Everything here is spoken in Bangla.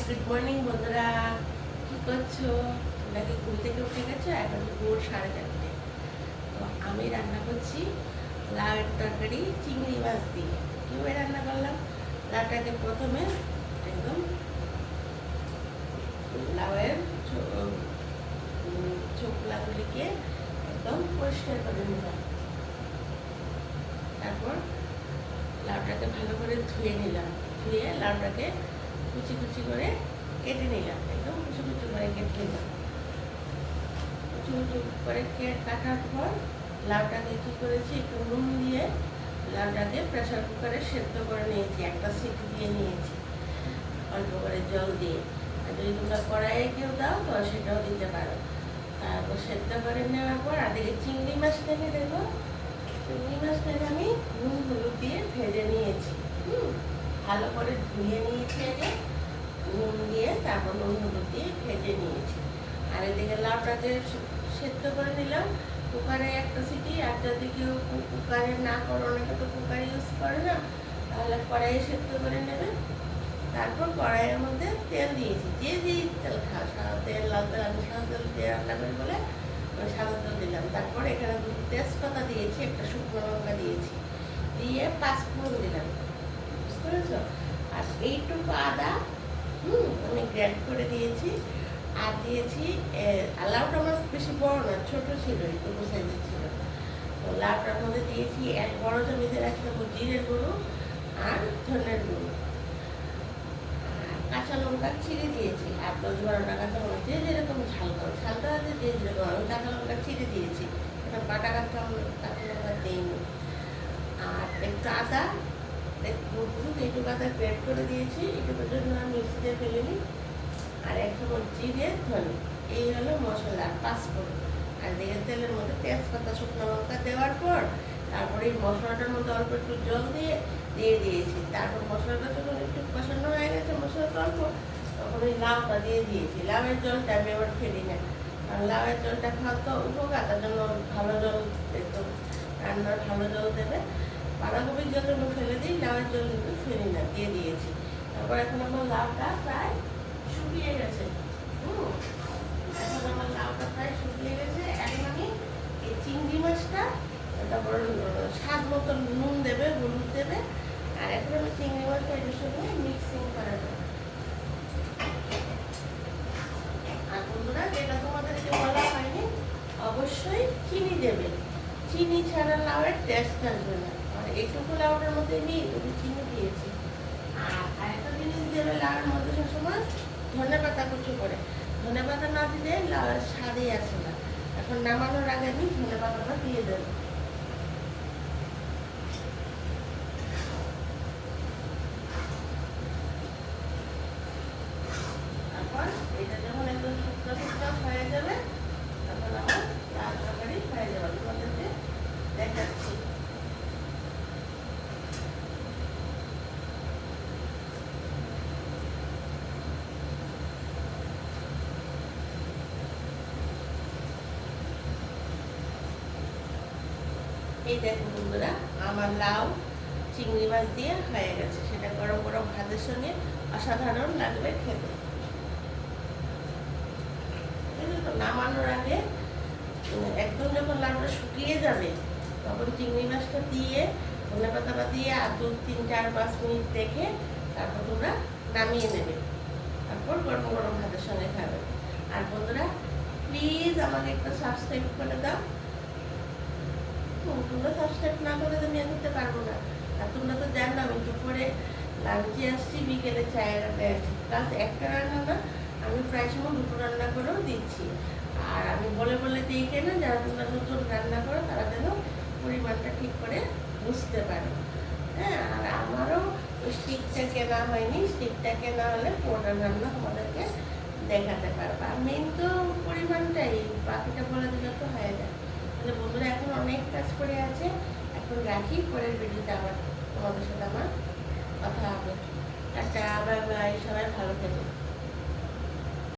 গুড মর্নিং বন্ধুরা, কি করছো? তোমরা কি ঘুম থেকে উঠে গেছো? এখন ভোর 4:30। তো আমি রান্না করছি লাউয়ের তরকারি চিংড়ি মাছ দিয়ে। কীভাবে রান্না করলাম? লাউটাকে প্রথমে একদম লাউয়ের ছোকলাগুলিকে একদম পরিষ্কার করে নিলাম। তারপর লাউটাকে ভালো করে ধুয়ে নিলাম। ধুয়ে লাউটাকে কুচি কুচি করে কেটে নিলাম। একদম কুচি কুচি করে কেটে নিলাম। কুচি কুচি করে কাটার পর লাউটাকে কী করেছি, একটু নুন দিয়ে লাউটাকে প্রেশার কুকারে সেদ্ধ করে নিয়েছি। একটা সিটি দিয়ে নিয়েছি অল্প করে জল দিয়ে। আর যদি তোমরা কড়াইয়ে কেউ দাও তো সেটাও দিতে পারো। তারপর সেদ্ধ করে নেওয়ার পর আদিকে চিংড়ি মাছটাকে দেবো। চিংড়ি মাছটাকে আমি নুন হলুদ দিয়ে ভেজে নিয়েছি। ভালো করে ধুয়ে নিয়েছি আগে নুন দিয়ে, তারপর নুন হলুদ দিয়ে ভেজে নিয়েছি। আর এদিকে লাউটাকে সেদ্ধ করে নিলাম কুকারে একটা সিটি। আর যদি কেউ কুকারে না করো, অনেকে তো কুকারে ইউজ করে না, তাহলে কড়াইয়ে সেদ্ধ করে নেবে। তারপর কড়াইয়ের মধ্যে তেল দিয়েছি, যে তেল খাও, সাদা তেল, লাল তেল। আমি সাদা তেল দিয়ে রান্না করি বলে সাদা তেল দিলাম। তারপর এখানে দুটো তেজপাতা দিয়েছি, একটা শুকনো লঙ্কা দিয়েছি, দিয়ে 5 ফোড়ন দিলাম। বুঝতে পেরেছো? আর এইটুকু আদা আমি গ্রেড করে দিয়েছি। আর দিয়েছি লাউটা আমার বেশি বড় না, ছোট ছিল, এইটুকু সাইজের ছিল। তো লাউটার মধ্যে দিয়েছি 1 বড় চামচের 1 চামচ জিরের গুঁড়ো আর ধনের গুঁড়ো। আর কাঁচা লঙ্কা ছিঁড়ে দিয়েছি, আর 10-12টা কাঁচা লঙ্কা, যে যেরকম ঝাল করো, ঝালটা আছে যে যেরকম। আমি কাঁচা লঙ্কা ছিঁড়ে দিয়েছি, এটা বাটা কাঁচা লঙ্কা দিইনি। আর একটু আদা, এইটুকু আদা গ্রেড করে দিয়েছি, এইটুকুর জন্য আমি মিক্সিতে ফেলে নিই। আর 1 চামচ জিরে, ধনে, এই হলো মশলা। আর 5 ফোড়ন। আর দিকে তেলের মধ্যে তেজপাতা, শুকনো লঙ্কা দেওয়ার পর তারপরে এই মশলাটার মধ্যে অল্প একটু জল দিয়ে দিয়েছি। তারপর মশলাটা যখন একটু কষানো হয়ে গেছে, মশলাটা অল্প, তখন ওই লাউটা দিয়ে দিয়েছি। লাউয়ের জলটা আমি আবার ফেলি না, কারণ লাউয়ের জলটা খাওয়া তো উপকার, তার জন্য ভালো জল, একদম রান্নার ভালো জল দেবে। বাঁধাকপির জল আমি ফেলে দিই, লাউয়ের জল কিন্তু ফেলি না, দিয়ে দিয়েছি। তারপর এখন আমার লাউটা প্রায় শুকিয়ে গেছে। এখন আমার লাউটা প্রায় শুকিয়ে গেছে। এখন আমি এই চিংড়ি মাছটা, তারপর স্বাদ মতো নুন দেবে, হলুদ দেবে। আর এখন আমি চিংড়ি মাছটা এটার সঙ্গে মিক্সিং করে দেবো। আর বন্ধুরা, যেটা তোমাদেরকে বলা হয়নি, অবশ্যই চিনি দেবে। চিনি ছাড়া লাউয়ের টেস্ট আসবে না। আর এইটুকু লাউটার মধ্যে আমি এইটুকু চিনি দিয়েছি। আর একটা জিনিস দেবে লাউয়ের মধ্যে সবসময়, ধনে পাতা কুচি করে। ধনে পাতা না দিলে লাউয়ের স্বাদই আসে না। এখন নামানোর আগে আমি ধনে পাতাটা দিয়ে দেবো। তারপর এটা যখন একদম শুকনো শুকনো হয়ে যাবে, তখন আমার লাউ তরকারি হয়ে যাবে। তোমাদেরকে দেখাচ্ছি। এই দেখো বন্ধুরা, আমার লাউ চিংড়ি মাছ দিয়ে হয়ে গেছে। সেটা গরম গরম ভাতের সঙ্গে অসাধারণ লাগবে খেতে। তো নামানোর আগে একদম যখন লাউটা শুকিয়ে যাবে, তখন চিংড়ি মাছটা দিয়ে ধনে পাতাটা দিয়ে আর 2-3-4-5 মিনিট রেখে তারপর তোমরা নামিয়ে নেবে। তারপর গরম গরম ভাতের সঙ্গে খাবে। আর বন্ধুরা, প্লিজ আমাকে একটা সাবস্ক্রাইব করে দাও। তোমরা সাবস্ক্রাইব না করে তো আমি করতে পারবো না। আর তোমরা তো জানো আমি দুপুরে লাঞ্চে আসছি, বিকেলে চায়ের আড্ডায় আসছি। প্লাস একটা রান্না না, আমি প্রায় সময় 2টো রান্না করেও দিচ্ছি। আর আমি বলে বলে দিই কেন, যারা তোমরা নতুন রান্না করো তারা যেন পরিমাণটা ঠিক করে বুঝতে পারো। হ্যাঁ, আর আমারও স্টিকটা কেনা হয়নি। স্টিকটা কেনা হলে পুরো রান্না তোমাদেরকে দেখাতে পারবো। আর মেন তো পরিমাণটাই, বাকিটা বলে দিলে তো হয়ে যায়। তাহলে বন্ধুরা, এখন অনেক কাজ করে আছে, এখন রাখি। পরের ভিডিওতে আবার তোমাদের সাথে আমার কথা হবে। টাটা, বাই বাই, সবাই ভালো থেকো।